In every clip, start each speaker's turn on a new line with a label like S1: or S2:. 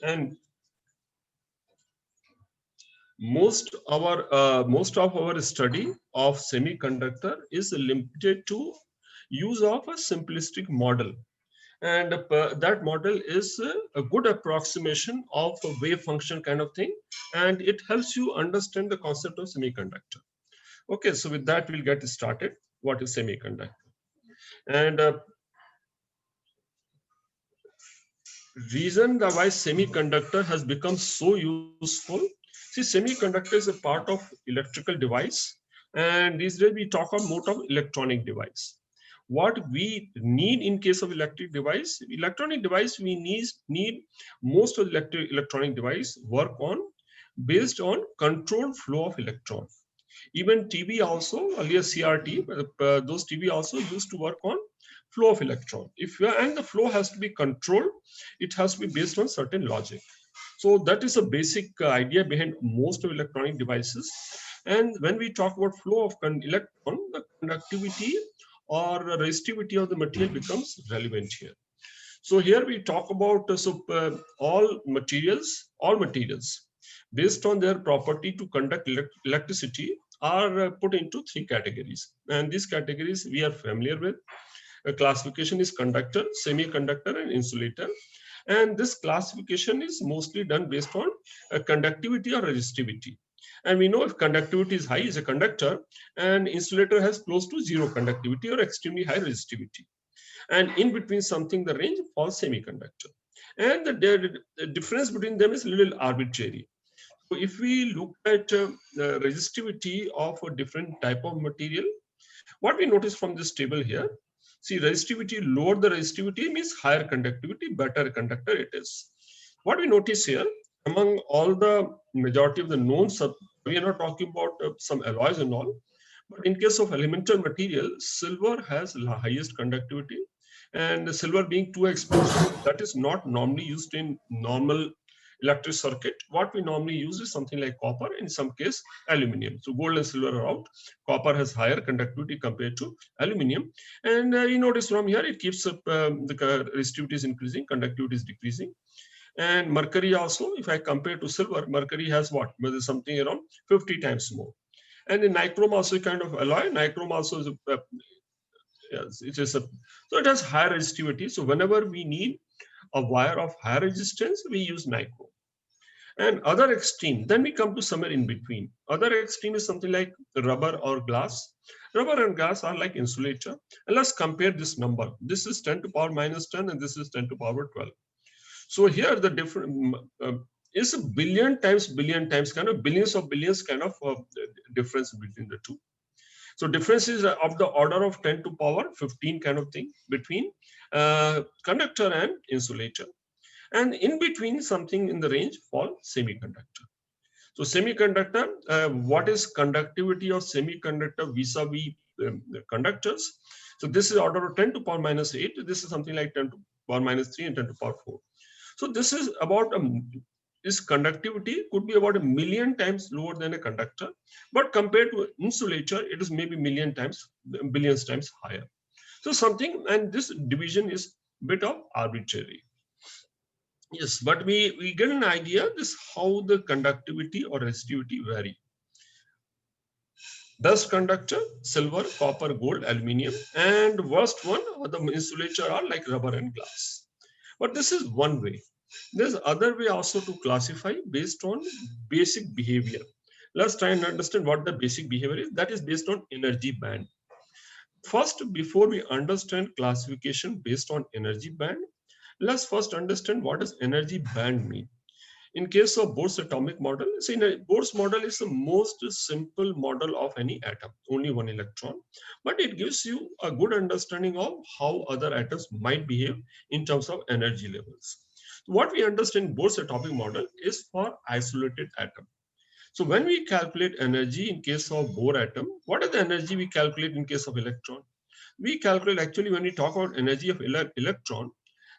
S1: And most of our study of semiconductor is limited to use of a simplistic model, and that model is a good approximation of a wave function kind of thing, and it helps you understand the concept of semiconductor. Okay, so with that we'll get started. What is semiconductor? And reason why semiconductor has become so useful. See, semiconductor is a part of electrical device, and these days we talk about more of electronic device. What we need in case of electronic device, we need most of electronic device work on based on controlled flow of electron. Even TV also, earlier CRT, those TV also used to work on flow of electron. And the flow has to be controlled, it has to be based on certain logic. So that is a basic idea behind most of electronic devices. And when we talk about flow of electron, the conductivity or resistivity of the material becomes relevant here. So here we talk about all materials based on their property to conduct electricity are put into three categories, and these categories we are familiar with. A classification is conductor, semiconductor, and insulator, and this classification is mostly done based on conductivity or resistivity. And we know if conductivity is high is a conductor, and insulator has close to zero conductivity or extremely high resistivity, and in between something the range falls semiconductor. And the difference between them is a little arbitrary. So if we look at the resistivity of a different type of material, what we notice from this table here, see, resistivity, lower the resistivity means higher conductivity, better conductor it is. What we notice here, among all the majority of the known we are not talking about some alloys and all, but in case of elemental material, silver has the highest conductivity, and the silver being too expensive, that is not normally used in normal electric circuit. What we normally use is something like copper, in some case aluminum. So gold and silver are out. Copper has higher conductivity compared to aluminum, and you notice from here it keeps up the resistivity is increasing, conductivity is decreasing. And mercury also, if I compare to silver, mercury has what? Something around 50 times more. And in nichrome also kind of alloy, nichrome also is yes, it is so it has higher resistivity. So whenever we need a wire of higher resistance, we use nichrome. And other extreme, then we come to somewhere in between. Other extreme is something like rubber or glass. Rubber and glass are like insulator. And let's compare this number. This is 10 to power minus 10, and this is 10 to power 12. So here the different is a billion times kind of billions of billions kind of difference between the two. So difference is of the order of 10 to power 15 kind of thing between conductor and insulator. And in between something in the range for semiconductor. So semiconductor, what is conductivity of semiconductor vis-a-vis conductors? So this is order of 10 to power minus 8. This is something like 10 to power minus 3 and 10 to power 4. So this is about this conductivity could be about 1,000,000 times lower than a conductor, but compared to insulator, it is maybe billions times higher. So something, and this division is bit of arbitrary. Yes, but we get an idea this how the conductivity or resistivity vary. Best conductor, silver, copper, gold, aluminium, and worst one, the insulator are like rubber and glass. But this is one way. There's other way also to classify based on basic behavior. Let's try and understand what the basic behavior is. That is based on energy band. First, before we understand classification based on energy band, let's first understand what does energy band mean. In case of Bohr's atomic model, see, Bohr's model is the most simple model of any atom, only one electron, but it gives you a good understanding of how other atoms might behave in terms of energy levels. What we understand in Bohr's atomic model is for isolated atom. So when we calculate energy in case of Bohr atom, what is the energy we calculate in case of electron? We calculate actually when we talk about energy of electron,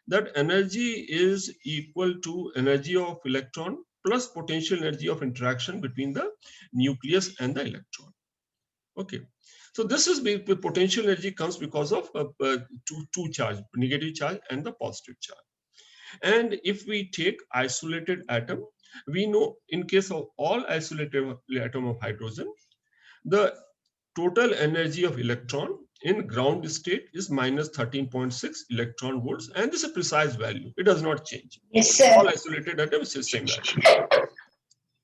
S1: that energy is equal to energy of electron plus potential energy of interaction between the nucleus and the electron. Okay, so this is the potential energy comes because of two charge, negative charge and the positive charge. And if we take isolated atom, we know in case of all isolated atom of hydrogen, the total energy of electron in ground state is minus 13.6 electron volts, and this is a precise value. It does not change.
S2: Yes, sir.
S1: All isolated atoms is the same value.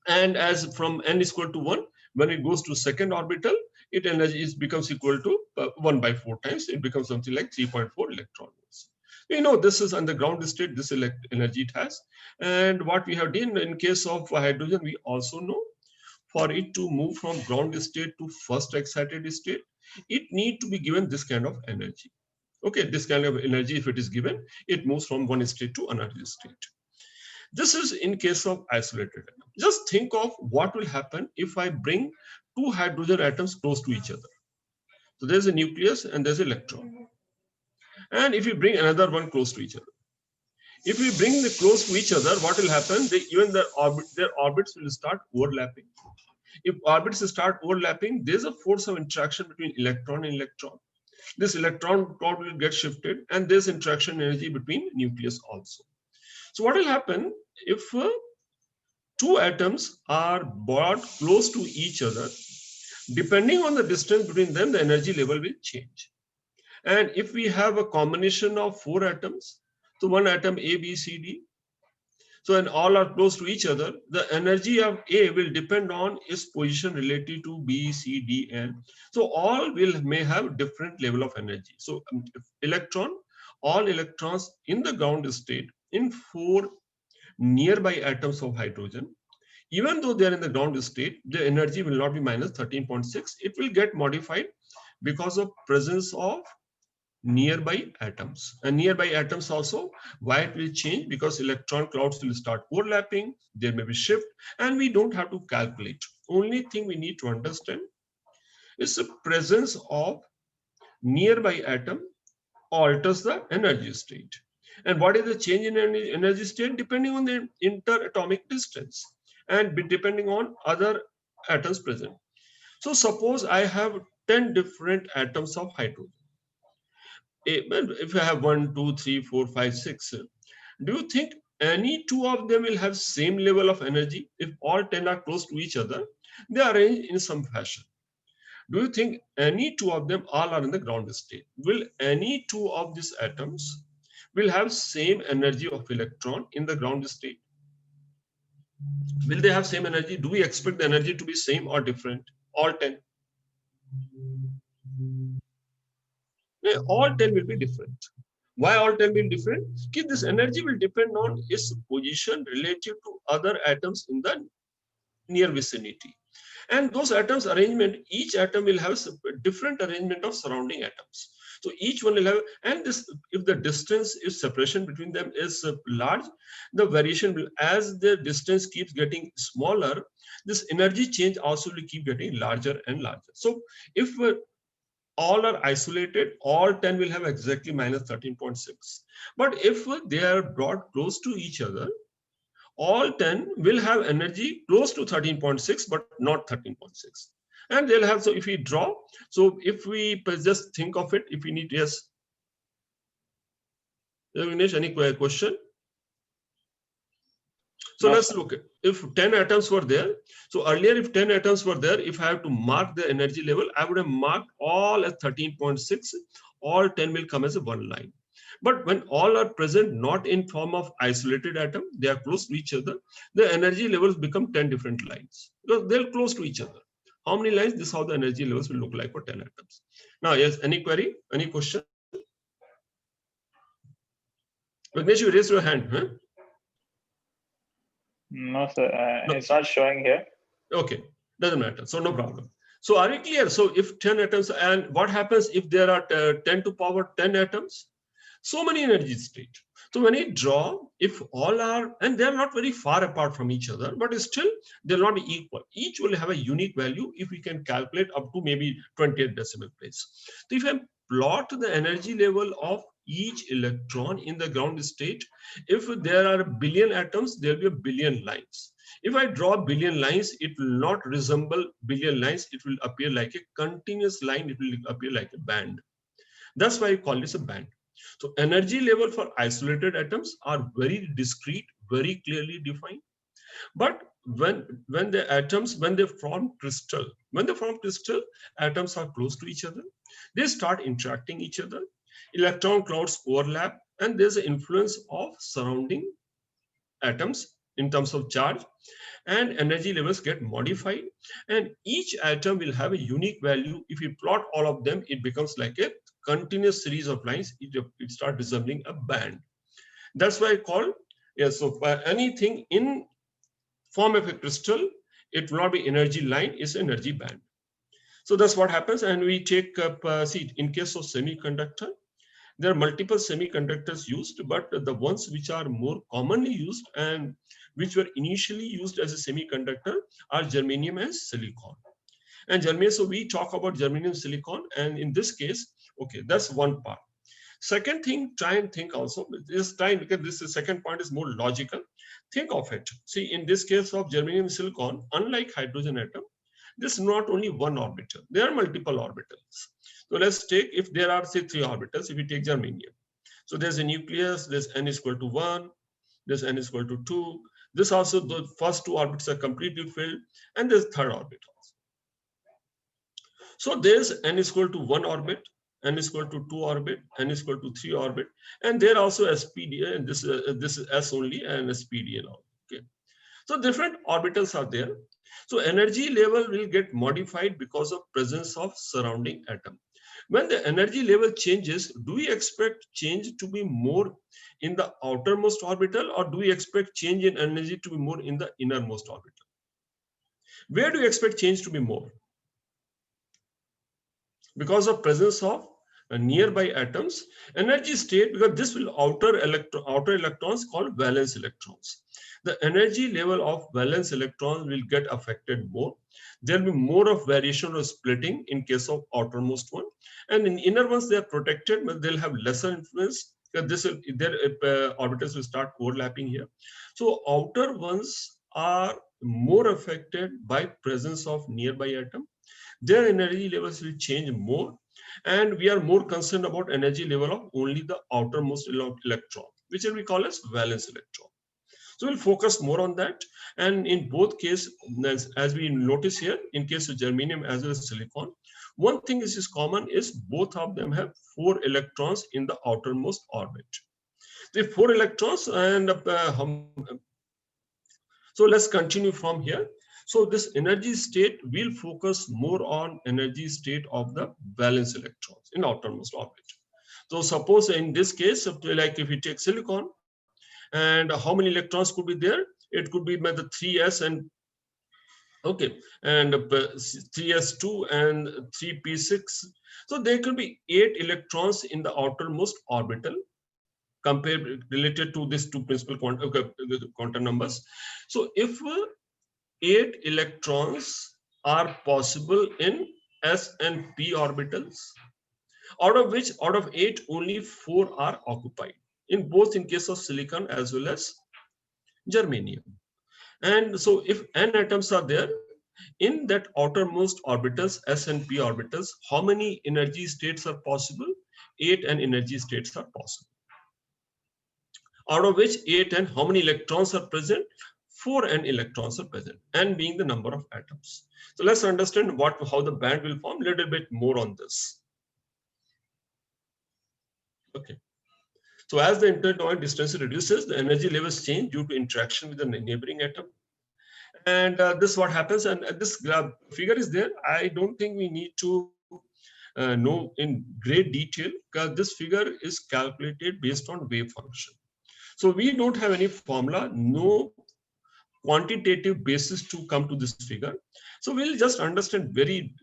S1: And as from n is equal to 1, when it goes to second orbital, it energy becomes equal to 1 by 4 times. It becomes something like 3.4 electron volts. We know this is on the ground state, this energy it has. And what we have done in case of hydrogen, we also know for it to move from ground state to first excited state, it need to be given this kind of energy. Okay, this kind of energy, if it is given, it moves from one state to another state. This is in case of isolated atom. Just think of what will happen if I bring two hydrogen atoms close to each other. So there's a nucleus and there's an electron. And if you bring another one close to each other, if we bring them close to each other, what will happen? Even their orbits will start overlapping. If orbits start overlapping, there's a force of interaction between electron and electron. This electron will get shifted, and there's interaction energy between nucleus also. So what will happen if two atoms are brought close to each other? Depending on the distance between them, the energy level will change. And if we have a combination of 4 atoms, so one atom A, B, C, D, so when all are close to each other, the energy of A will depend on its position relative to B, C, D, N. So all may have different level of energy. So all electrons in the ground state in 4 nearby atoms of hydrogen, even though they are in the ground state, the energy will not be minus 13.6. It will get modified because of presence of nearby atoms. And nearby atoms also, why it will change? Because electron clouds will start overlapping, there may be shift, and we don't have to calculate. Only thing we need to understand is the presence of nearby atom alters the energy state. And what is the change in energy state? Depending on the interatomic distance and depending on other atoms present. So suppose I have 10 different atoms of hydrogen. If I have 1, 2, 3, 4, 5, 6, do you think any 2 of them will have same level of energy? If all 10 are close to each other, they are arranged in some fashion. Do you think any 2 of them all are in the ground state? Will any 2 of these atoms will have same energy of electron in the ground state? Will they have same energy? Do we expect the energy to be same or different? All 10. All 10 will be different. Why all 10 will be different? Because this energy will depend on its position relative to other atoms in the near vicinity. And those atoms arrangement, each atom will have a different arrangement of surrounding atoms. So each one will have, and this, if the distance is separation between them is large, the variation will, as the distance keeps getting smaller, this energy change also will keep getting larger and larger. So if all are isolated, all 10 will have exactly minus 13.6. But if they are brought close to each other, all 10 will have energy close to 13.6, but not 13.6. And they'll have, so if we draw, so if we just think of it, if we need, yes. Vignesh, any question? So no, let's look at, if 10 atoms were there, so earlier if 10 atoms were there, if I have to mark the energy level, I would have marked all as 13.6, all 10 will come as a one line. But when all are present, not in form of isolated atom, they are close to each other, the energy levels become 10 different lines, because they're close to each other. How many lines? This is how the energy levels will look like for 10 atoms. Now, yes, any query, any question? Vignesh, you raised your hand, huh?
S3: No, sir.
S1: No.
S3: It's not showing here.
S1: Okay, doesn't matter. So no problem. So are we clear? So if 10 atoms, and what happens if there are 10 to power 10 atoms? So many energy state. So when you draw, if all are, and they're not very far apart from each other, but still they'll not be equal. Each will have a unique value if we can calculate up to maybe 20th decimal place. So if I plot the energy level of each electron in the ground state, if there are a billion atoms, there'll be a billion lines. If I draw a billion lines, it will not resemble billion lines. It will appear like a continuous line. It will appear like a band. That's why I call this a band. So energy level for isolated atoms are very discrete, very clearly defined. But when the atoms, when they form crystal, atoms are close to each other. They start interacting each other. Electron clouds overlap, and there's an influence of surrounding atoms in terms of charge, and energy levels get modified, and each atom will have a unique value. If you plot all of them, it becomes like a continuous series of lines. It starts resembling a band. That's why I call, yeah, so anything in form of a crystal, it will not be energy line, it's energy band. So that's what happens. And we take up, see, in case of semiconductor, there are multiple semiconductors used, but the ones which are more commonly used and which were initially used as a semiconductor are germanium and silicon. And germanium, so we talk about germanium silicon, and in this case, okay, that's one part. Second thing, try and think also, this time, because this is second point is more logical. Think of it. See, in this case of germanium silicon, unlike hydrogen atom, this is not only one orbital, there are multiple orbitals. So let's take, if there are say 3 orbitals, if we take germanium. So there's a nucleus, there's n is equal to 1, there's n is equal to 2. This also, the first 2 orbits are completely filled, and there's third orbit also. So there's n is equal to 1 orbit, n is equal to 2 orbit, n is equal to 3 orbit, and there also SPD, and this is S only, and SPD and all. Okay. So different orbitals are there. So energy level will get modified because of presence of surrounding atom. When the energy level changes, do we expect change to be more in the outermost orbital, or do we expect change in energy to be more in the innermost orbital? Where do you expect change to be more? Because of presence of nearby atoms, energy state, because this will outer electrons called valence electrons. The energy level of valence electrons will get affected more. There will be more of variation or splitting in case of outermost one, and in inner ones they are protected, but they'll have lesser influence. This will, their orbitals will start overlapping here. So outer ones are more affected by presence of nearby atom. Their energy levels will change more, and we are more concerned about energy level of only the outermost electron, which we call as valence electron. So we'll focus more on that. And in both cases, as we notice here, in case of germanium as well as silicon, one thing is common is both of them have 4 electrons in the outermost orbit. The 4 electrons, and so let's continue from here. So this energy state will focus more on energy state of the valence electrons in outermost orbit. So suppose in this case, like if you take silicon, and how many electrons could be there? It could be by the 3s and okay, and 3s2 and 3p6. So there could be 8 electrons in the outermost orbital compared related to these 2 principal quantum numbers. So if 8 electrons are possible in s and p orbitals, out of 8 only 4 are occupied, in both in case of silicon as well as germanium. And so if n atoms are there in that outermost orbitals, s and p orbitals, how many energy states are possible? 8 n energy states are possible, out of which 8 n how many electrons are present? 4 n electrons are present, n being the number of atoms. So let's understand how the band will form, a little bit more on this. Okay. So as the interatomic distance reduces, the energy levels change due to interaction with the neighboring atom. And this what happens, and this figure is there. I don't think we need to know in great detail, because this figure is calculated based on wave function. So we don't have any formula, no quantitative basis to come to this figure. So we'll just understand very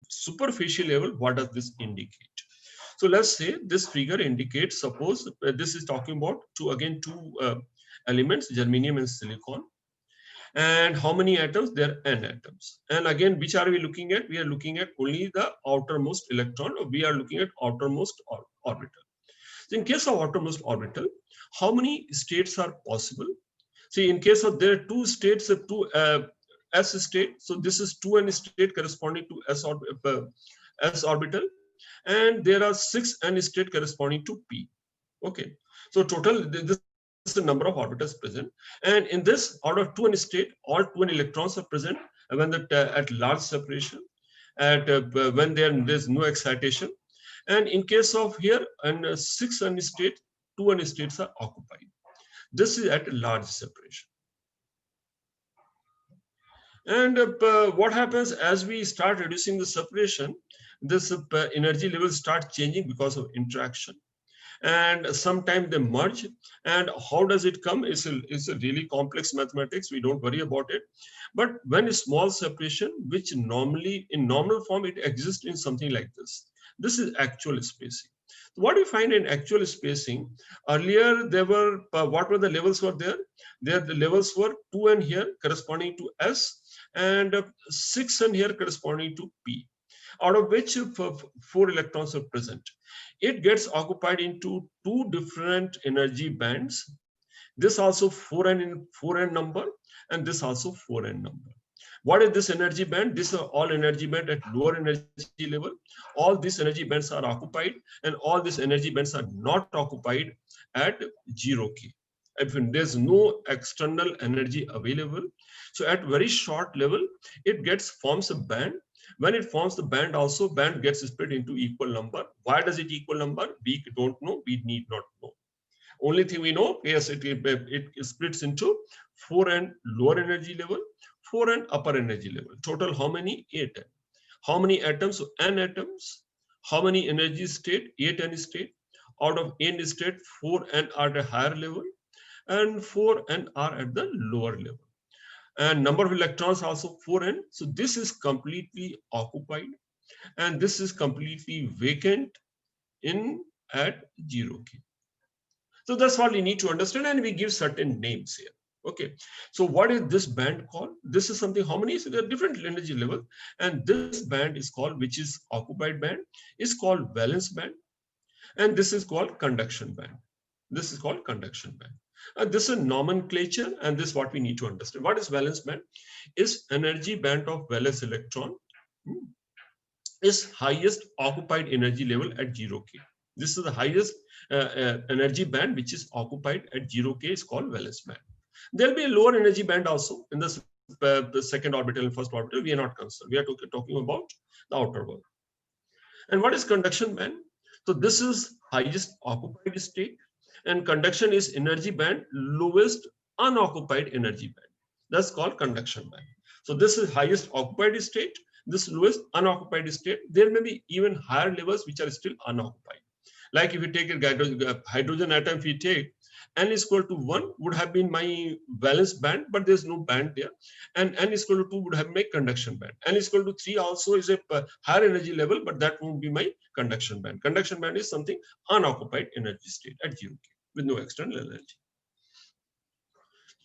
S1: superficial level, what does this indicate. So let's say this figure indicates, suppose this is talking about two elements, germanium and silicon. And how many atoms? There are n atoms. And again, which are we looking at? We are looking at only the outermost electron, or we are looking at outermost orbital. So in case of outermost orbital, how many states are possible? See, in case of there are 2 states, s state. So this is 2n state corresponding to s orbital. and there are 6 n state corresponding to p. Okay, so total this is the number of orbitals present, and in this out of 2n state, all 2n electrons are present when at large separation, at when there's no excitation, and in case of here and 6n state, 2n states are occupied. This is at large separation. And what happens as we start reducing the separation, this energy levels start changing because of interaction, and sometimes they merge. And how does it come? It's a really complex mathematics. We don't worry about it. But when a small separation, which normally in normal form it exists in something like this. This is actual spacing. What we find in actual spacing, earlier there were what were the levels were there? There the levels were 2n here corresponding to S, and 6n here corresponding to P, out of which 4 electrons are present. It gets occupied into 2 different energy bands. This also 4n number, and this also 4n number. What is this energy band? This are all energy band at lower energy level. All these energy bands are occupied, and all these energy bands are not occupied at 0k. If there's no external energy available, so at very short level, it forms a band. When it forms the band, also band gets split into equal number. Why does it equal number? We don't know. We need not know. Only thing we know, yes, it splits into 4n lower energy level, 4n upper energy level. Total how many? 8n. How many atoms? So n atoms. How many energy state? 8n state. Out of n state, 4n are at a higher level, and 4n are at the lower level. And number of electrons also 4n. So this is completely occupied, and this is completely vacant in at 0k. So that's what we need to understand, and we give certain names here. Okay, so what is this band called? This is something, how many? So there are different energy levels, and this band is called, which is occupied band, is called valence band, and this is called conduction band. This is called conduction band. This is nomenclature, and this is what we need to understand. What is valence band? Is energy band of valence electron is highest occupied energy level at 0k. This is the highest energy band which is occupied at 0k, is called valence band. There will be a lower energy band also in this the second orbital and first orbital. We are not concerned. We are talking about the outer world. And what is conduction band? So this is highest occupied state, and conduction is energy band lowest unoccupied energy band. That's called conduction band. So this is highest occupied state, this lowest unoccupied state. There may be even higher levels which are still unoccupied. Like if you take a hydrogen atom, if we take n is equal to 1 would have been my valence band, but there's no band there. And n is equal to 2 would have my conduction band. N is equal to 3 also is a higher energy level, but that won't be my conduction band. Conduction band is something unoccupied energy state at 0k with no external energy.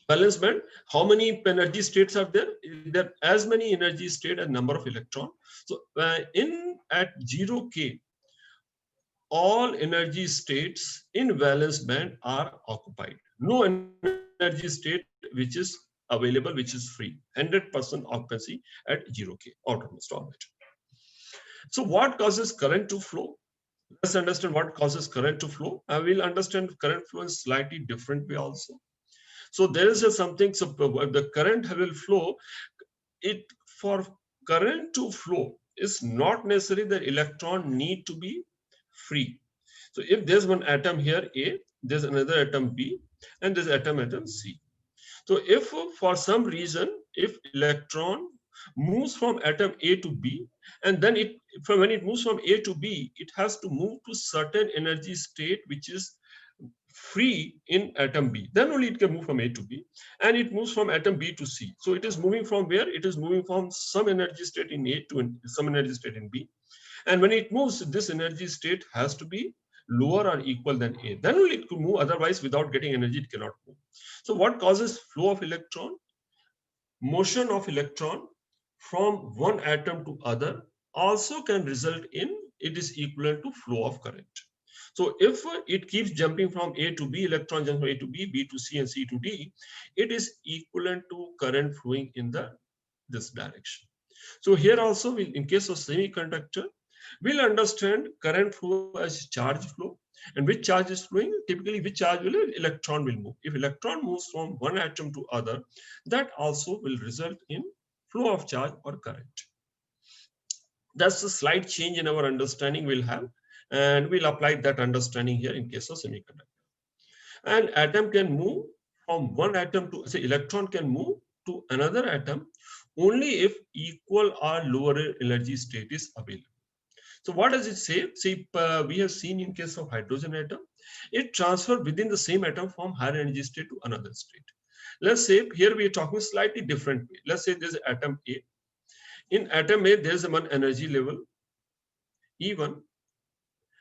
S1: Valence band, how many energy states are there? There are as many energy state as number of electron. So at 0k, all energy states in valence band are occupied. No energy state which is available, which is free. 100% occupancy at 0k, outermost orbit. So what causes current to flow? Let's understand what causes current to flow. I will understand current flow in slightly different way also. So there is something, so the current will flow. For current to flow, is not necessary that electron need to be free. So if there's one atom here A, there's another atom B, and there's atom C. So if for some reason, if electron moves from atom A to B, and then when it moves from A to B, it has to move to certain energy state which is free in atom B. Then only it can move from A to B, and it moves from atom B to C. So it is moving from where? It is moving from some energy state in A to some energy state in B. And when it moves, this energy state has to be lower or equal than A. Then only it could move. Otherwise, without getting energy, it cannot move. So what causes flow of electron? Motion of electron from one atom to other also can result in, it is equivalent to flow of current. So if it keeps jumping from A to B, electron jumps from A to B, B to C, and C to D, it is equivalent to current flowing in this direction. So here also, in case of semiconductor, We'll understand current flow as charge flow, and which charge is flowing. Typically, which charge will electron will move. If electron moves from one atom to other, that also will result in flow of charge or current. That's a slight change in our understanding we'll have, and we'll apply that understanding here in case of semiconductor. An atom can move from one atom to, say, electron can move to another atom only if equal or lower energy state is available. So what does it say? See, we have seen in case of hydrogen atom, it transfers within the same atom from higher energy state to another state. Let's say here we are talking slightly different way. Let's say there's atom A. In atom A, there's one energy level, E1,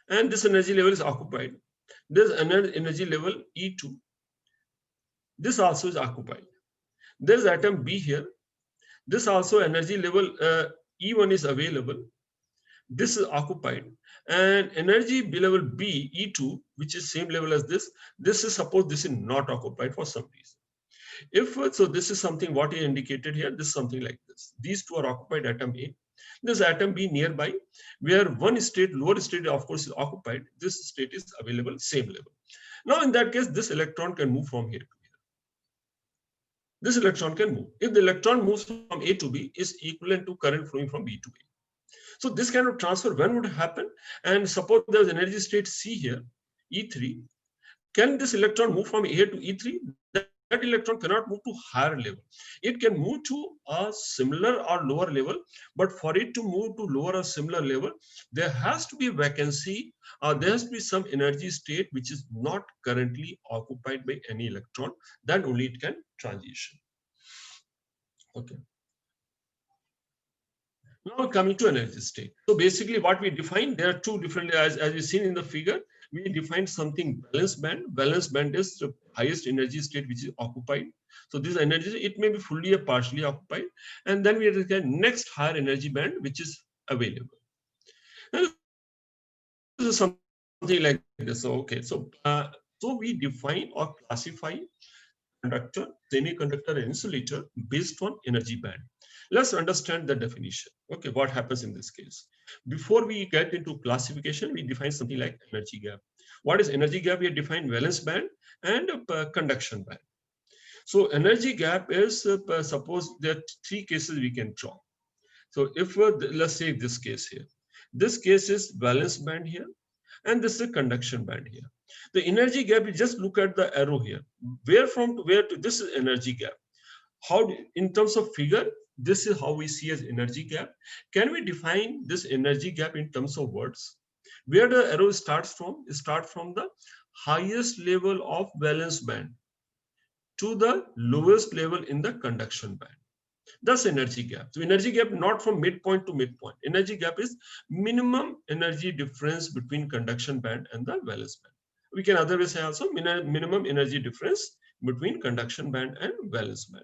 S1: and this energy level is occupied. There's another energy level, E2. This also is occupied. There's atom B here. This also energy level E1 is available. This is occupied, and energy level B, E2, which is same level as this is suppose this is not occupied for some reason. If so, this is something what is indicated here. This is something like this. These two are occupied, atom A. This atom B nearby, where one state, lower state, of course, is occupied. This state is available, same level. Now, in that case, this electron can move from here to here. This electron can move. If the electron moves from A to B, is equivalent to current flowing from B to A. So this kind of transfer, when would happen? And suppose there's energy state C here, E3. Can this electron move from A to E3? That electron cannot move to higher level. It can move to a similar or lower level, but for it to move to lower or similar level, there has to be a vacancy, or there has to be some energy state which is not currently occupied by any electron. Then only it can transition. Okay. Now coming to energy state. So basically what we define, there are two different, as we've seen in the figure, we define something valence band. Valence band is the highest energy state which is occupied. So this energy, it may be fully or partially occupied. And then we have the next higher energy band which is available. And this is something like this. So, okay, so we define or classify conductor, semiconductor, and insulator based on energy band. Let's understand the definition. Okay, what happens in this case? Before we get into classification, we define something like energy gap. What is energy gap? We define valence band and conduction band. So energy gap is, suppose there are three cases we can draw. So if let's say this case here, this case is valence band here, and this is a conduction band here. The energy gap, you just look at the arrow here. Where from to where to, this is energy gap. How, in terms of figure, this is how we see as energy gap. Can we define this energy gap in terms of words? Where the arrow starts from? It starts from the highest level of valence band to the lowest level in the conduction band. That's energy gap. So energy gap not from midpoint to midpoint. Energy gap is minimum energy difference between conduction band and the valence band. We can otherwise say also minimum energy difference between conduction band and valence band.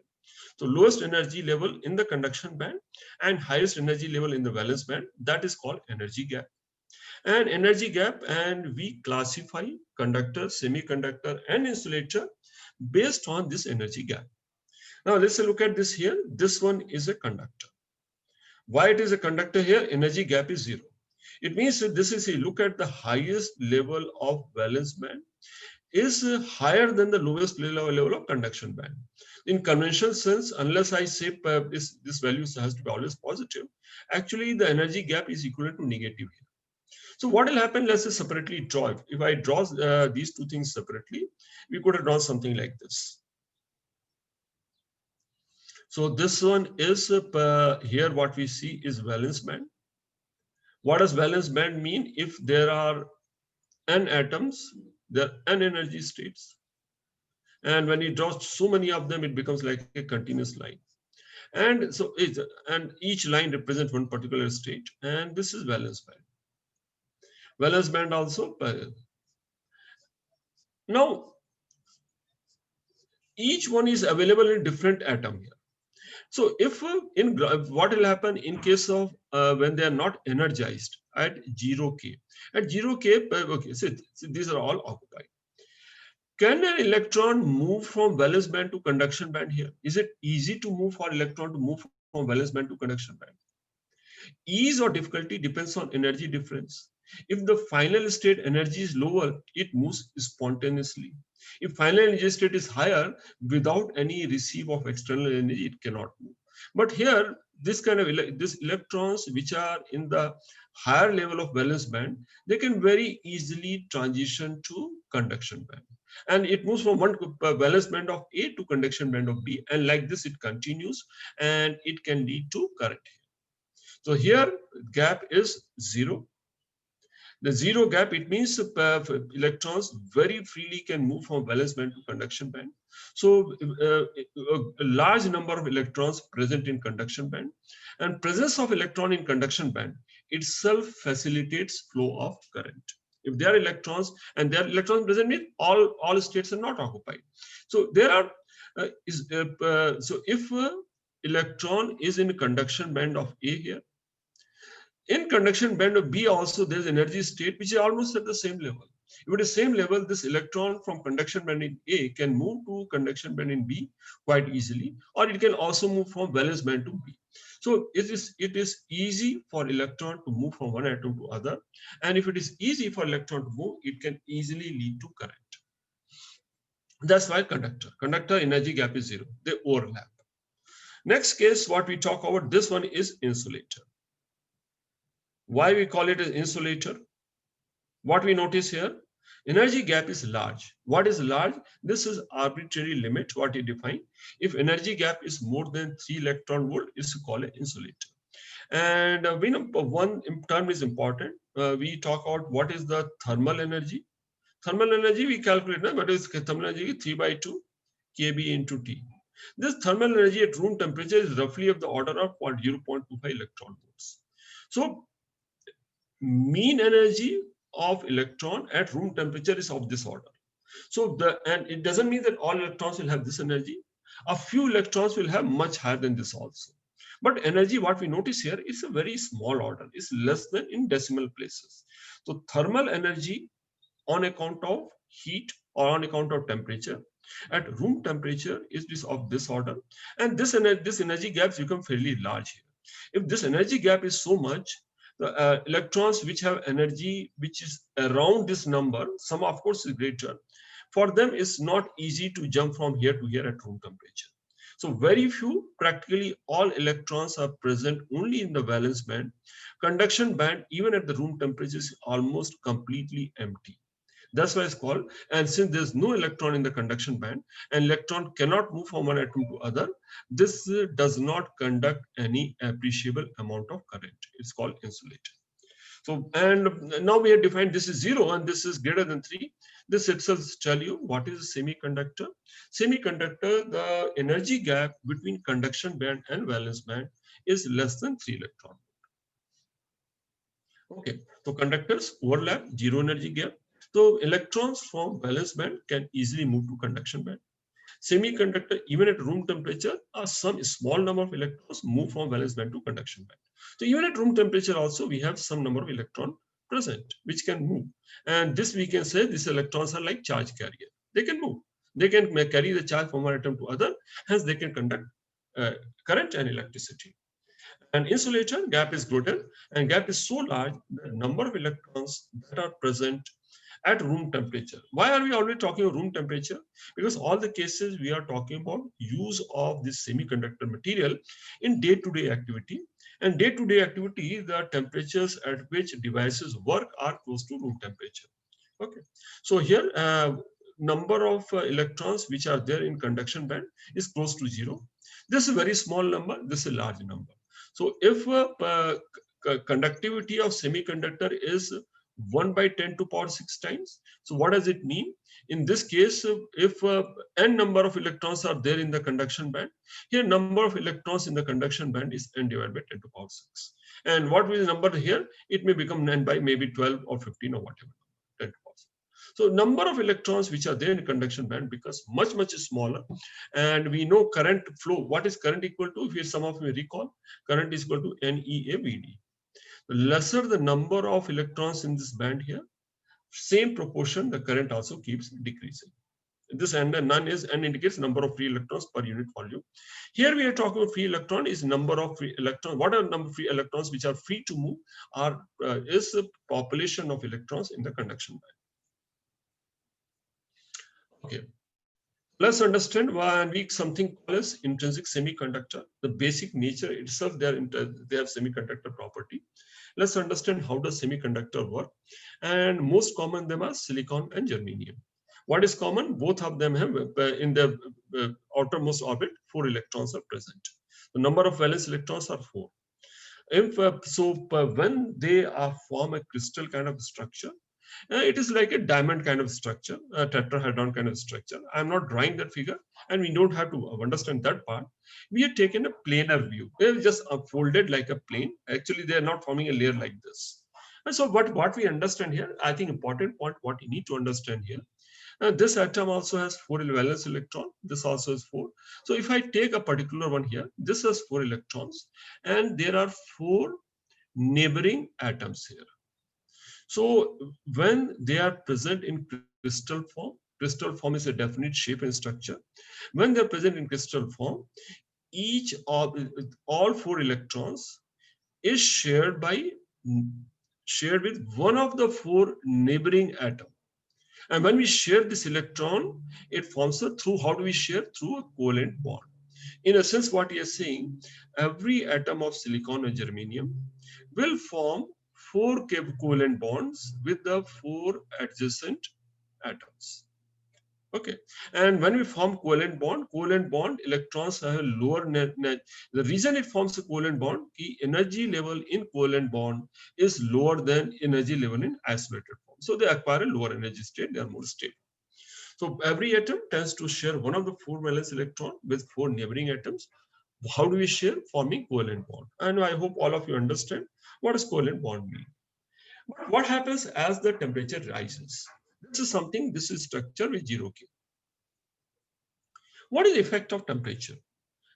S1: So lowest energy level in the conduction band and highest energy level in the valence band, that is called energy gap. And energy gap, and we classify conductor, semiconductor, and insulator based on this energy gap. Now let's look at this here. This one is a conductor. Why it is a conductor here? Energy gap is 0. It means that this is, look at the highest level of valence band is higher than the lowest level of conduction band. In conventional sense, unless I say this value has to be always positive, actually the energy gap is equivalent to negative here. So what will happen? Let's say separately draw. If I draw these two things separately, we could have drawn something like this. So this one is here what we see is valence band. What does valence band mean? If there are n atoms, there are n energy states. And when you draw so many of them, it becomes like a continuous line. And so each line represents one particular state. And this is valence band. Valence band also. Now, each one is available in different atom here. So if what will happen in case of when they are not energized at 0K. At 0K, okay, so these are all occupied. Can an electron move from valence band to conduction band here? Is it easy to move for electron to move from valence band to conduction band? Ease or difficulty depends on energy difference. If the final state energy is lower, it moves spontaneously. If final energy state is higher, without any receive of external energy, it cannot move. But here, this kind of this electrons which are in the higher level of valence band, they can very easily transition to conduction band. And it moves from one valence band of A to conduction band of B. And like this, it continues and it can lead to current. So here gap is zero. The zero gap, it means electrons very freely can move from valence band to conduction band. So a large number of electrons present in conduction band, and presence of electron in conduction band itself facilitates flow of current. If there are electrons and there are electrons present, means all states are not occupied. So there are so if electron is in conduction band of A here, in conduction band of B also there is energy state which is almost at the same level. If it is same level, this electron from conduction band in A can move to conduction band in B quite easily, or it can also move from valence band to B. So it is easy for electron to move from one atom to other, and if it is easy for electron to move, it can easily lead to current. That's why conductor energy gap is zero. They overlap. Next case, what we talk about, this one is insulator. Why we call it an insulator? What we notice here, energy gap is large. What is large? This is arbitrary limit, what you define. If energy gap is more than 3 electron volt, it's called an insulator. And we know one term is important. We talk about what is the thermal energy. Thermal energy we calculate, what is thermal energy? 3 by 2 kb into T. This thermal energy at room temperature is roughly of the order of 0.25 electron volts. So mean energy of electron at room temperature is of this order. So and it doesn't mean that all electrons will have this energy. A few electrons will have much higher than this also. But energy, what we notice here, is a very small order. It's less than in decimal places. So thermal energy on account of heat or on account of temperature at room temperature is of this order, and this energy gaps become fairly large here. If this energy gap is so much, the electrons which have energy which is around this number, some of course is greater, for them it's not easy to jump from here to here at room temperature. So very few, practically all electrons are present only in the valence band. Conduction band, even at the room temperature, is almost completely empty. That's why it's called. And since there's no electron in the conduction band, and electron cannot move from one atom to other, this does not conduct any appreciable amount of current. It's called insulator. So, and now we have defined this is 0 and this is greater than 3. This itself tell you what is a semiconductor. Semiconductor, the energy gap between conduction band and valence band is less than 3 electron. Okay, so conductors overlap, zero energy gap. So electrons from valence band can easily move to conduction band. Semiconductor, even at room temperature, some small number of electrons move from valence band to conduction band. So even at room temperature also, we have some number of electron present, which can move. And this we can say these electrons are like charge carrier. They can move. They can carry the charge from one atom to other. Hence, they can conduct current and electricity. And insulator gap is greater, and gap is so large, the number of electrons that are present at room temperature. Why are we always talking about room temperature? Because all the cases we are talking about use of this semiconductor material in day-to-day activity. And day-to-day activity, the temperatures at which devices work are close to room temperature. Okay, so here number of electrons which are there in conduction band is close to 0. This is a very small number, this is a large number. So if conductivity of semiconductor is 1 by 10 to power 6 times, so what does it mean? In this case, if n number of electrons are there in the conduction band, here number of electrons in the conduction band is n divided by 10 to power 6. And what will the number here? It may become n by maybe 12 or 15 or whatever. 10 to power 6. So number of electrons which are there in conduction band becomes much smaller, and we know current flow. What is current equal to? If some of you recall, current is equal to NEAVD. The lesser the number of electrons in this band here, same proportion the current also keeps decreasing. This and none is n indicates number of free electrons per unit volume. Here we are talking about free electron is number of free electrons. What are number of free electrons which are free to move? Are is the population of electrons in the conduction band. Okay. Let's understand when we something called as intrinsic semiconductor. The basic nature itself, they have semiconductor property. Let's understand how does semiconductor work. And most common them are silicon and germanium. What is common? Both of them have in the outermost orbit 4 electrons are present. The number of valence electrons are 4. If when they form a crystal kind of structure, it is like a diamond kind of structure, a tetrahedron kind of structure. I'm not drawing that figure, and we don't have to understand that part. We have taken a planar view. They're just folded like a plane. Actually, they are not forming a layer like this. And so what we understand here, I think important point, what you need to understand here, this atom also has 4 valence electron. This also has 4. So if I take a particular one here, this has 4 electrons, and there are 4 neighboring atoms here. So when they are present in crystal form is a definite shape and structure. When they're present in crystal form, each of all 4 electrons is shared with one of the 4 neighboring atoms. And when we share this electron, it forms through, how do we share? Through a covalent bond. In a sense, what we are saying, every atom of silicon or germanium will form 4 covalent bonds with the 4 adjacent atoms. Okay, and when we form covalent bond, electrons have a lower net. The reason it forms a covalent bond, the energy level in covalent bond is lower than energy level in isolated form. So they acquire a lower energy state, they are more stable. So every atom tends to share one of the 4 valence electron with 4 neighboring atoms. How do we share? Forming covalent bond. And I hope all of you understand what does covalent bond mean. But what happens as the temperature rises? This is structure with 0 K. What is the effect of temperature?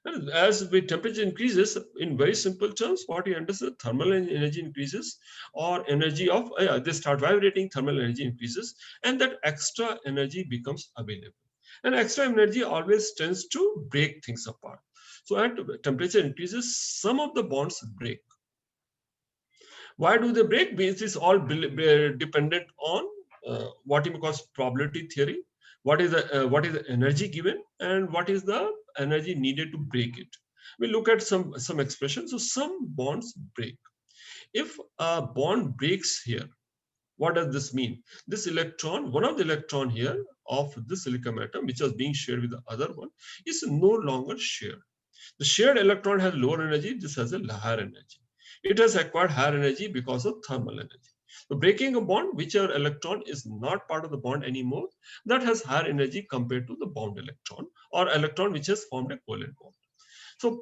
S1: And as the temperature increases, in very simple terms, what you understand, thermal energy increases, or energy of, they start vibrating, thermal energy increases, and that extra energy becomes available. And extra energy always tends to break things apart. So as temperature increases, some of the bonds break. Why do they break? Because it's all dependent on what you call probability theory. What is the energy given, and what is the energy needed to break it? We look at some expressions. So some bonds break. If a bond breaks here, what does this mean? This electron, one of the electron here of this silicon atom, which was being shared with the other one, is no longer shared. The shared electron has lower energy. This has a higher energy. It has acquired higher energy because of thermal energy. So breaking a bond, whichever electron is not part of the bond anymore, that has higher energy compared to the bound electron, or electron which has formed a covalent bond. So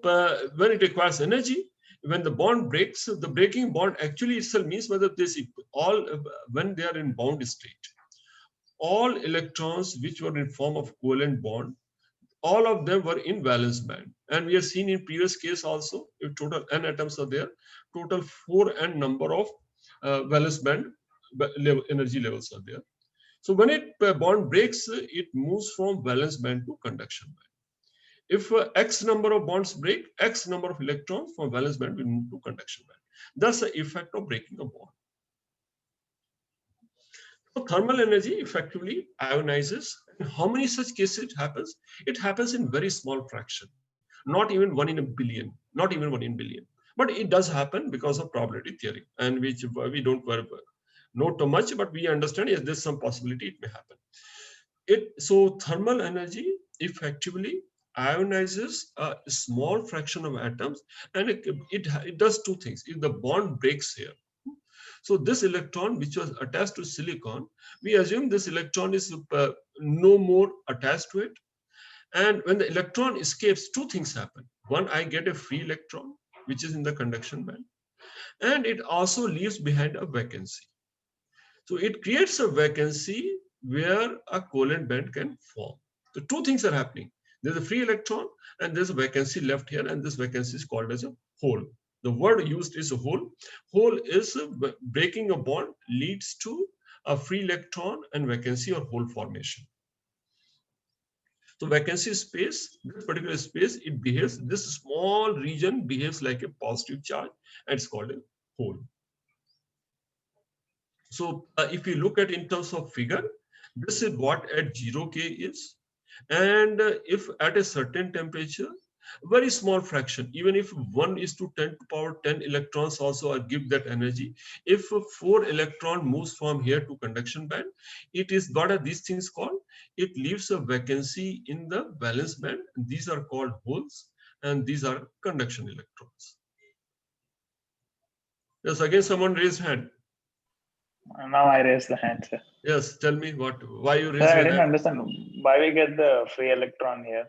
S1: when it requires energy, when the bond breaks, the breaking bond actually itself means whether this all when they are in bound state, all electrons which were in form of covalent bond, all of them were in valence band. And we have seen in previous case also, if total n atoms are there, total 4n number of valence band energy levels are there. So when bond breaks, it moves from valence band to conduction band. If x number of bonds break, x number of electrons from valence band will move to conduction band. That's the effect of breaking a bond. So thermal energy effectively ionizes. And how many such cases it happens? It happens in very small fraction, not even 1 in a billion, not even 1 in billion. But it does happen because of probability theory, and which we don't know too much, but we understand yes, there's some possibility it may happen. So thermal energy effectively ionizes a small fraction of atoms, and it does 2 things. If the bond breaks here, so this electron which was attached to silicon, we assume this electron is no more attached to it. And when the electron escapes, 2 things happen. One, I get a free electron, which is in the conduction band. And it also leaves behind a vacancy. So it creates a vacancy where a covalent band can form. So 2 things are happening. There's a free electron and there's a vacancy left here, and this vacancy is called as a hole. The word used is a hole. Hole is breaking a bond leads to a free electron and vacancy or hole formation. So vacancy space, this particular space, it behaves, this small region behaves like a positive charge, and it's called a hole. So if you look at in terms of figure, this is what at 0K is. And if at a certain temperature, very small fraction, even if 1 is to 10 to power 10 electrons also are give that energy. If 4 electron moves from here to conduction band, it is got a, these things called, it leaves a vacancy in the valence band. These are called holes, and these are conduction electrons. Yes, again someone raised hand.
S2: Now I raise the hand, sir.
S1: Yes, tell me why you
S2: Sir,
S1: raise
S2: I
S1: your
S2: didn't
S1: hand.
S2: understand why we get the free electron here.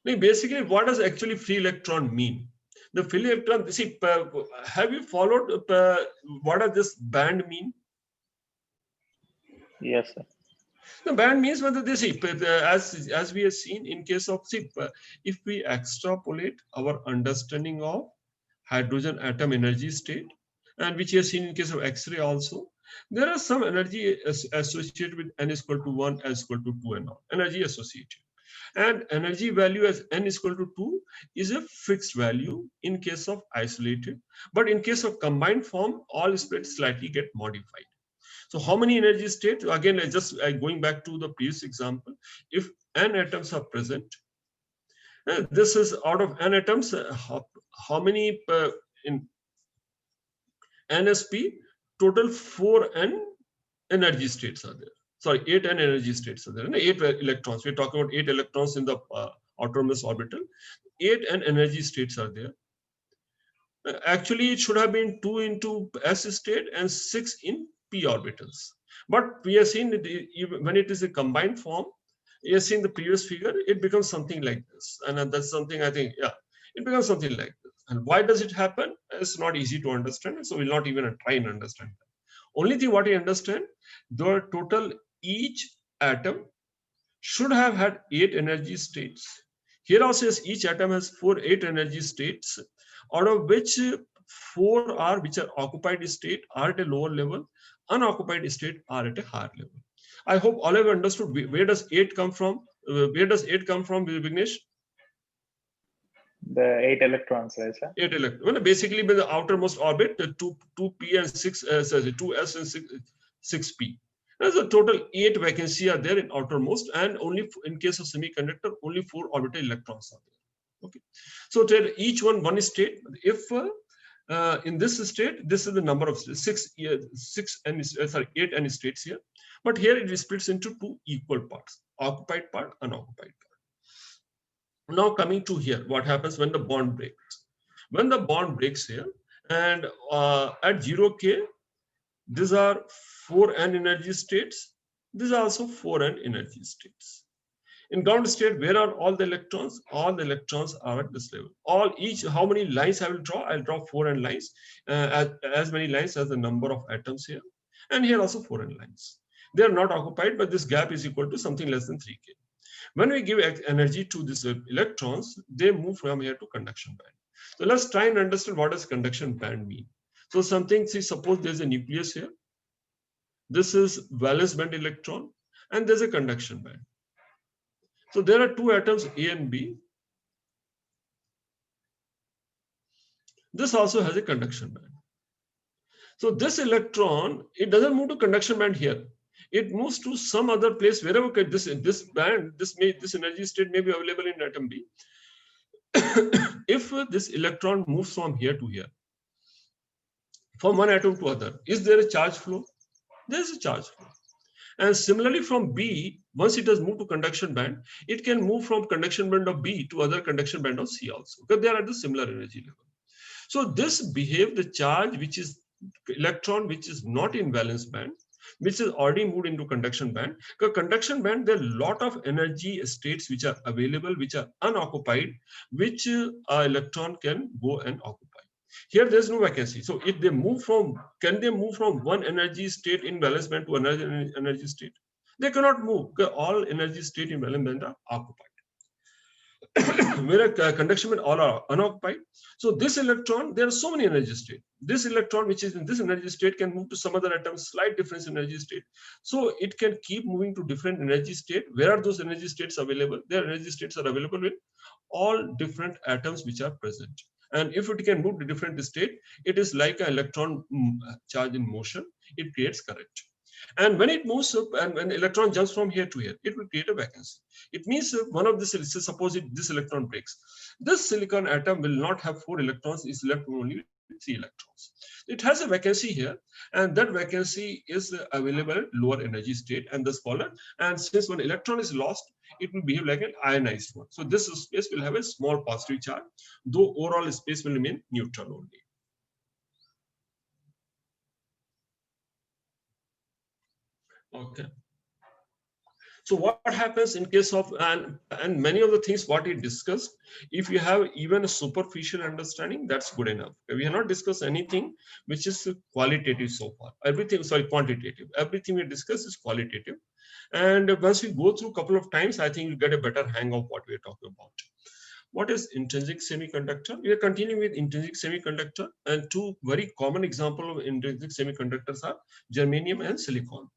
S1: Basically, what does actually free electron mean? The free electron, see, have you followed what does this band mean?
S2: Yes, sir.
S1: The band means whether they see, as we have seen in case of, see, if we extrapolate our understanding of hydrogen atom energy state, and which you have seen in case of X-ray also, there are some energy associated with n is equal to 1, n is equal to 2, and all energy associated. And energy value as n is equal to 2 is a fixed value in case of isolated, but in case of combined form, all states slightly get modified. So how many energy states? Again, going back to the previous example, if n atoms are present, this is out of n atoms, how many in NSP, total 4n energy states are there. Sorry, 8n energy states are there. And 8 electrons. We're talking about 8 electrons in the outermost orbital. 8n energy states are there. Actually, it should have been 2 into s state and 6 in p orbitals. But we have seen that when it is a combined form, you have seen the previous figure, it becomes something like this. And that's something I think, yeah, it becomes something like this. And why does it happen? It's not easy to understand. So we'll not even try and understand that. Only thing what you understand, the total each atom should have had 8 energy states. Here also each atom has 8 energy states, out of which 4 are which are occupied state are at a lower level, unoccupied state are at a higher level. I hope all have understood where does 8 come from. Where does 8 come from, Vignesh?
S2: The 8 electrons, right, sir?
S1: 8 electrons. Well, basically, by the outermost orbit, the 2p and 6, 2s and 6p. There's a total 8 vacancy are there in outermost, and only in case of semiconductor, only 4 orbital electrons are there. Okay, so tell each one state. If in this state, this is the number of 8 n states here, but here it splits into 2 equal parts: occupied part, unoccupied part. Now coming to here, what happens when the bond breaks? When the bond breaks here, and at 0K, these are 4n energy states. These are also 4n energy states. In ground state, where are all the electrons? All the electrons are at this level. How many lines I will draw? I'll draw 4n lines, as many lines as the number of atoms here. And here also 4n lines. They are not occupied, but this gap is equal to something less than 3K. When we give energy to these electrons, they move from here to conduction band. So let's try and understand what does conduction band mean. So something, see, suppose there's a nucleus here. This is valence band electron, and there's a conduction band. So there are 2 atoms, A and B. This also has a conduction band. So this electron, it doesn't move to conduction band here. It moves to some other place wherever this energy state may be available in atom B. If this electron moves from here to here, from one atom to other, is there a charge flow? There is a charge flow. And similarly from B, once it has moved to conduction band, it can move from conduction band of B to other conduction band of C also, because they are at the similar energy level. So this behave the charge, which is electron, which is not in valence band, which is already moved into conduction band. Because conduction band, there are a lot of energy states which are available, which are unoccupied, which electron can go and occupy. Here there's no vacancy. So if they move from, can they move from one energy state in valence band to another energy state? They cannot move, because all energy state in valence band are occupied. where a conduction band all are unoccupied. So this electron, there are so many energy states. This electron, which is in this energy state, can move to some other atom, slight difference in energy state. So it can keep moving to different energy state. Where are those energy states available? Their energy states are available in all different atoms which are present. And if it can move to different state, it is like an electron charge in motion. It creates current. And when it moves up, and when electron jumps from here to here, it will create a vacancy. It means one of this, suppose this electron breaks. This silicon atom will not have 4 electrons, it's left only with 3 electrons. It has a vacancy here, and that vacancy is available at lower energy state and thus smaller. And since one electron is lost, it will behave like an ionized one. So this space will have a small positive charge, though overall space will remain neutral only. Okay. So what happens in case of, and many of the things what we discussed, if you have even a superficial understanding, that's good enough. We have not discussed anything which is qualitative so far. Everything, sorry, quantitative. Everything we discuss is qualitative. And once we go through a couple of times, I think you'll get a better hang of what we're talking about. What is intrinsic semiconductor? We are continuing with intrinsic semiconductor, and 2 very common examples of intrinsic semiconductors are germanium and silicon.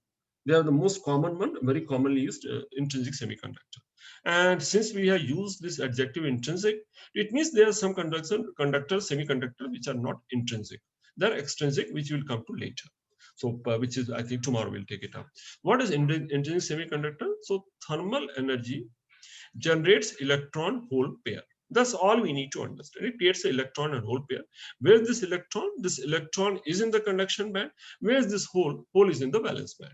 S1: They are the most common one, very commonly used intrinsic semiconductor. And since we have used this adjective intrinsic, it means there are some conductors, semiconductor, which are not intrinsic. They're extrinsic, which we'll come to later. So, which is, I think tomorrow we'll take it up. What is intrinsic semiconductor? So, thermal energy generates electron hole pair. That's all we need to understand. It creates an electron and hole pair. Where is this electron? This electron is in the conduction band. Where is this hole? Hole is in the valence band.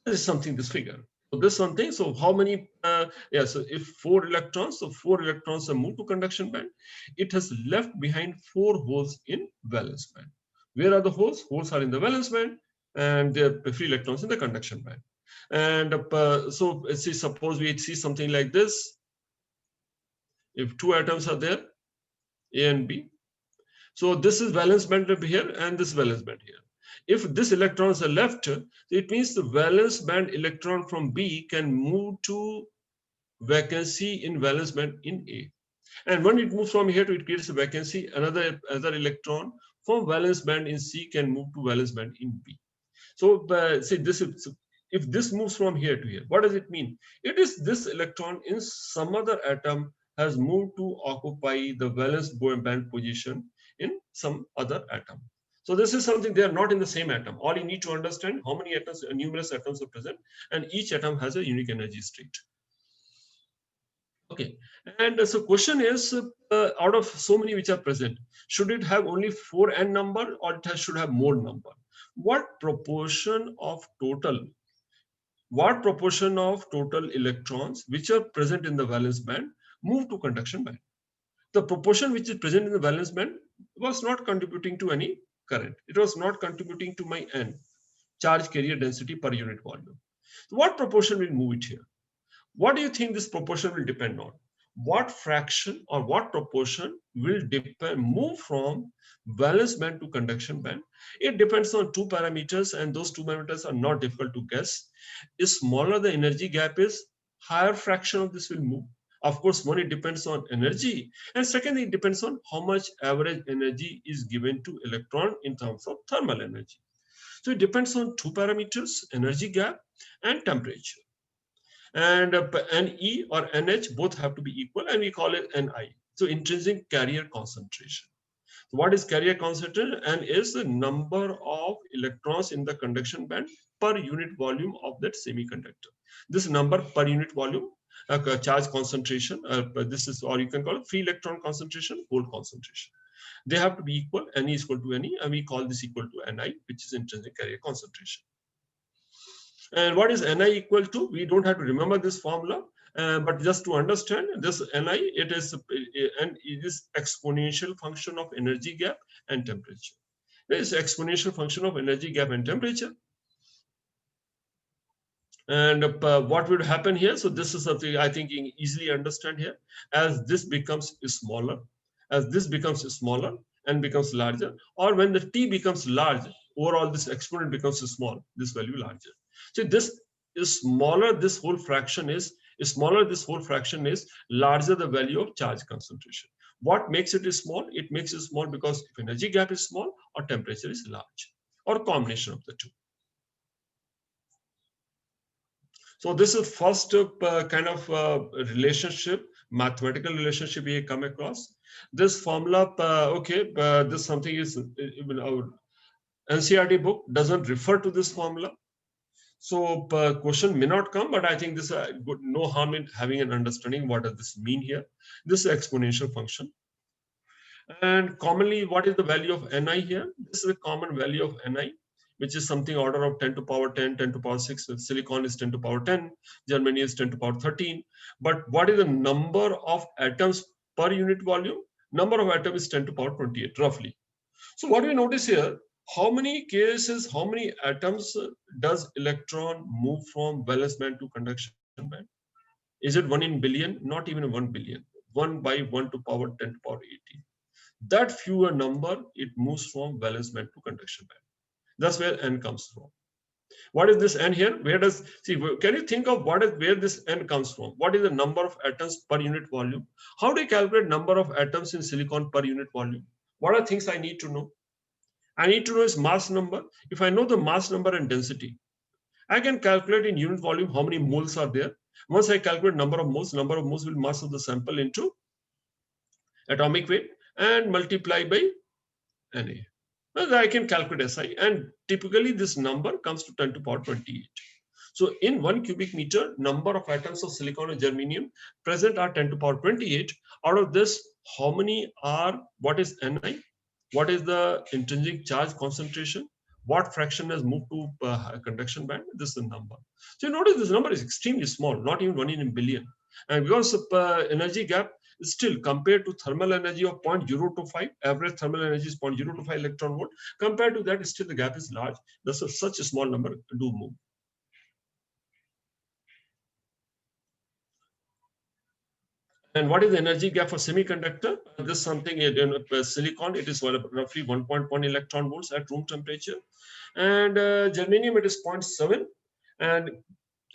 S1: This is something, this figure. So this something. So how many? So if 4 electrons, so 4 electrons are moved to conduction band, it has left behind 4 holes in valence band. Where are the holes? Holes are in the valence band, and there are free electrons in the conduction band. And so let's see, suppose we see something like this. If 2 atoms are there, A and B. So this is valence band here, and this valence band here. If this electrons are left, it means the valence band electron from B can move to vacancy in valence band in A. And when it moves from here to it creates a vacancy, another electron from valence band in C can move to valence band in B. So say this is, if this moves from here to here, what does it mean? It is this electron in some other atom has moved to occupy the valence band position in some other atom. So this is something, they are not in the same atom. All you need to understand how many atoms, numerous atoms are present, and each atom has a unique energy state. Okay, and so question is, out of so many which are present, should it have only 4n number, or it should have more number? What proportion of total electrons which are present in the valence band move to conduction band? The proportion which is present in the valence band was not contributing to any current. It was not contributing to my N, charge carrier density per unit volume. So what proportion will move it here? What do you think this proportion will depend on? What fraction or what proportion will move from valence band to conduction band? It depends on 2 parameters, and those 2 parameters are not difficult to guess. Is smaller the energy gap is, higher fraction of this will move. Of course, one, it depends on energy, and second, it depends on how much average energy is given to electron in terms of thermal energy. So it depends on 2 parameters, energy gap and temperature. And Ne or NH both have to be equal, and we call it Ni. So intrinsic carrier concentration. So what is carrier concentration? N is the number of electrons in the conduction band per unit volume of that semiconductor. This number per unit volume, charge concentration, this is, or you can call it free electron concentration, hole concentration. They have to be equal. Ne is equal to Ne, and we call this equal to Ni, which is intrinsic carrier concentration. And what is Ni equal to? We don't have to remember this formula, but just to understand this Ni, it is exponential function of energy gap and temperature. It is exponential function of energy gap and temperature. And what would happen here? So this is something I think you can easily understand here. As this becomes smaller, and becomes larger, or when the t becomes large, overall this exponent becomes small, this value larger. So this is smaller, this whole fraction is Smaller this whole fraction is, larger the value of charge concentration. What makes it small? It makes it small because if energy gap is small or temperature is large, or combination of the two. So this is first kind of relationship, mathematical relationship we come across. This formula, this something is even our NCERT book doesn't refer to this formula. So question may not come, but I think this good, no harm in having an understanding what does this mean here. This is exponential function. And commonly, what is the value of Ni here? This is a common value of Ni, which is something order of 10 to power 10, 10 to power 6. Silicon is 10 to power 10, germanium is 10 to power 13. But what is the number of atoms per unit volume? Number of atoms is 10 to power 28, roughly. So what we notice here, how many cases, how many atoms does electron move from valence band to conduction band? Is it 1 in billion? Not even 1 billion. 1 by 1 to power 10 to power 18. That fewer number, it moves from valence band to conduction band. That's where N comes from. What is this N here? Where does, see, can you think of what is, where this N comes from? What is the number of atoms per unit volume? How do you calculate number of atoms in silicon per unit volume? What are things I need to know? I need to know is mass number. If I know the mass number and density, I can calculate in unit volume how many moles are there. Once I calculate number of moles will mass of the sample into atomic weight and multiply by Na. Well, I can calculate SI, and typically this number comes to 10 to power 28. So in 1 cubic meter, number of atoms of silicon and germanium present are 10 to power 28. Out of this, how many are, what is Ni? What is the intrinsic charge concentration? What fraction has moved to conduction band? This is the number. So you notice this number is extremely small, not even 1 in a billion. And because of energy gap, still compared to thermal energy of 0.025, average thermal energy is 0.025 electron volt. Compared to that, still the gap is large. Thus, such a small number do move. And what is the energy gap for semiconductor? This is something in silicon, it is roughly 1.1 electron volts at room temperature. And germanium, it is 0.7.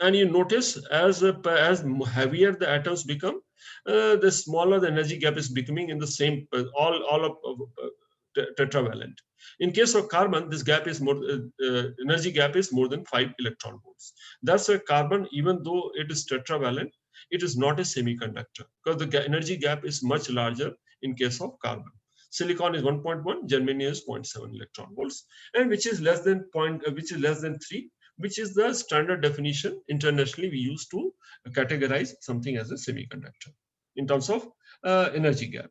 S1: And you notice as heavier the atoms become, the smaller the energy gap is becoming in the same, all of tetravalent. In case of carbon, this gap is more, energy gap is more than 5 electron volts. That's why carbon, even though it is tetravalent, it is not a semiconductor because the energy gap is much larger in case of carbon. Silicon is 1.1, germanium is 0.7 electron volts, and which is less than 3, which is the standard definition internationally we use to categorize something as a semiconductor in terms of energy gap.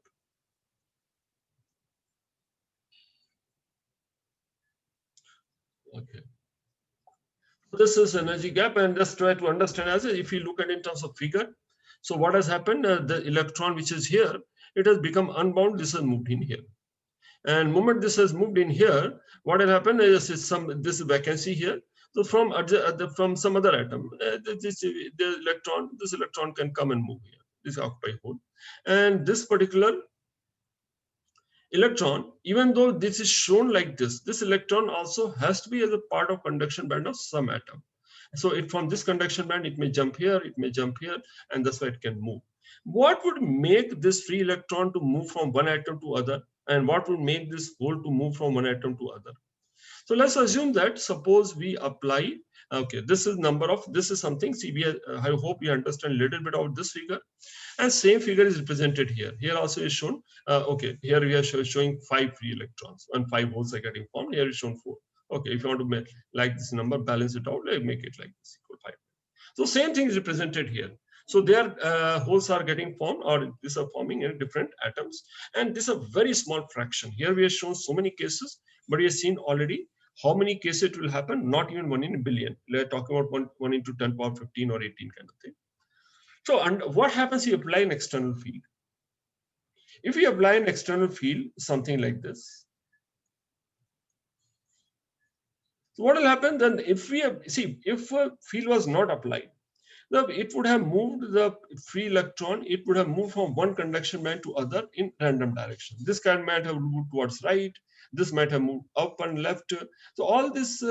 S1: Okay. This is energy gap, and just try to understand as if you look at it in terms of figure. So what has happened? The electron which is here, it has become unbound. This has moved in here, and moment this has moved in here, what has happened is this vacancy here. So from some other atom, this electron can come and move here. This occupy hole, and this particular electron, even though this is shown like this electron also has to be as a part of conduction band of some atom. So from this conduction band, it may jump here, and that's why it can move. What would make this free electron to move from one atom to other, and what would make this hole to move from one atom to other? So let's assume that suppose we apply, okay, this is something, see, I hope you understand a little bit of this figure. And same figure is represented here. Here also is shown, okay, here we are showing 5 free electrons and 5 holes are getting formed. Here is shown 4. Okay, if you want to make like this number, balance it out, make it like this, equal 5. So same thing is represented here. So their holes are getting formed, or these are forming in different atoms. And this is a very small fraction. Here we have shown so many cases, but we have seen already how many cases it will happen, not even 1 in a billion. We're talking about 1 into 10 power 15 or 18 kind of thing. So, and what happens if you apply an external field? If we apply an external field, something like this, so what will happen then? If we have, see, if a field was not applied, it would have moved the free electron, it would have moved from one conduction band to other in random direction. This kind might have moved towards right, this might have moved up and left. So all these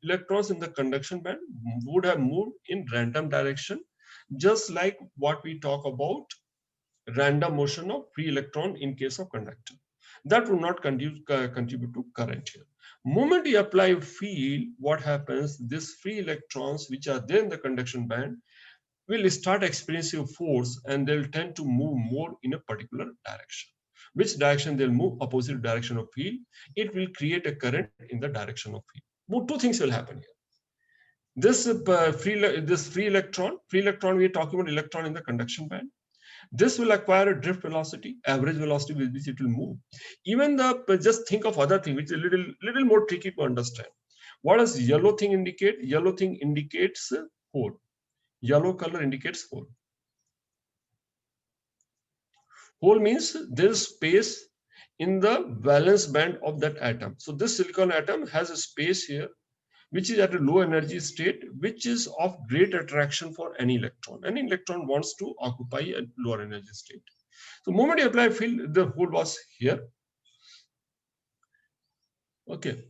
S1: electrons in the conduction band would have moved in random direction. just like what we talk about random motion of free electron in case of conductor. That will not contribute to current here. Moment you apply field, what happens? These free electrons which are there in the conduction band will start experiencing force, and they'll tend to move more in a particular direction. Which direction they'll move? Opposite direction of field. It will create a current in the direction of field. Two things will happen here. This free electron, we are talking about electron in the conduction band. This will acquire a drift velocity, average velocity with which it will move. Even just think of other thing, which is a little more tricky to understand. What does yellow thing indicate? Yellow thing indicates hole. Yellow color indicates hole. Hole means there is space in the valence band of that atom. So this silicon atom has a space here, which is at a low energy state, which is of great attraction for any electron. Any electron wants to occupy a lower energy state. So the moment you apply field, the hole was here. Okay.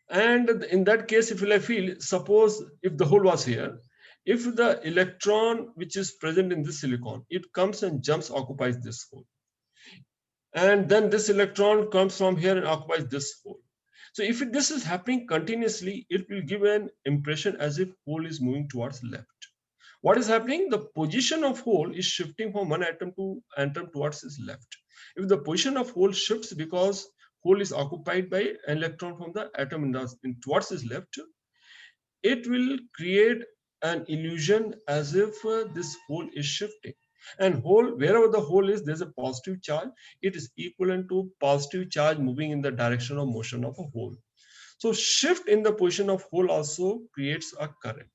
S1: And in that case, if you apply field, suppose if the hole was here, if the electron which is present in this silicon, it comes and jumps, occupies this hole. And then this electron comes from here and occupies this hole. So if this is happening continuously, it will give an impression as if hole is moving towards left. What is happening? The position of hole is shifting from one atom to atom towards its left. If the position of hole shifts because hole is occupied by an electron from the atom towards its left, it will create an illusion as if this hole is shifting. And hole, wherever the hole is, there's a positive charge. It is equivalent to positive charge moving in the direction of motion of a hole. So shift in the position of hole also creates a current.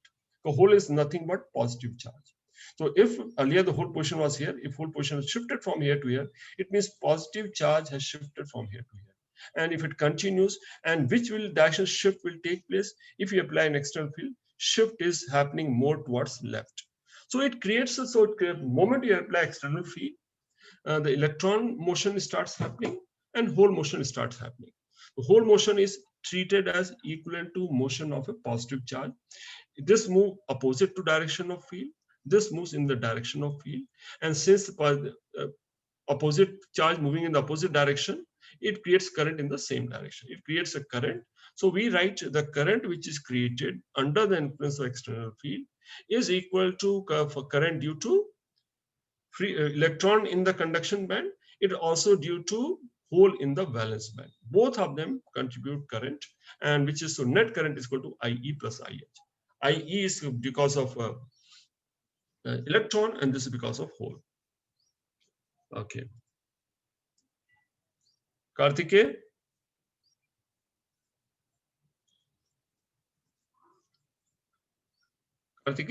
S1: The hole is nothing but positive charge. So if earlier the whole position was here, if whole position is shifted from here to here, it means positive charge has shifted from here to here. And if it continues, and which will direction shift will take place? If you apply an external field, shift is happening more towards left. So it creates a moment you apply external field, the electron motion starts happening and hole motion starts happening. The whole motion is treated as equivalent to motion of a positive charge. This move opposite to direction of field. This moves in the direction of field. And since opposite charge moving in the opposite direction, it creates current in the same direction. It creates a current. So we write the current which is created under the influence of external field is equal to current due to free electron in the conduction band. It also due to hole in the valence band. Both of them contribute current, and which is so net current is equal to IE plus IH. IE is because of electron, and this is because of hole. Okay. Karthike? Karthike?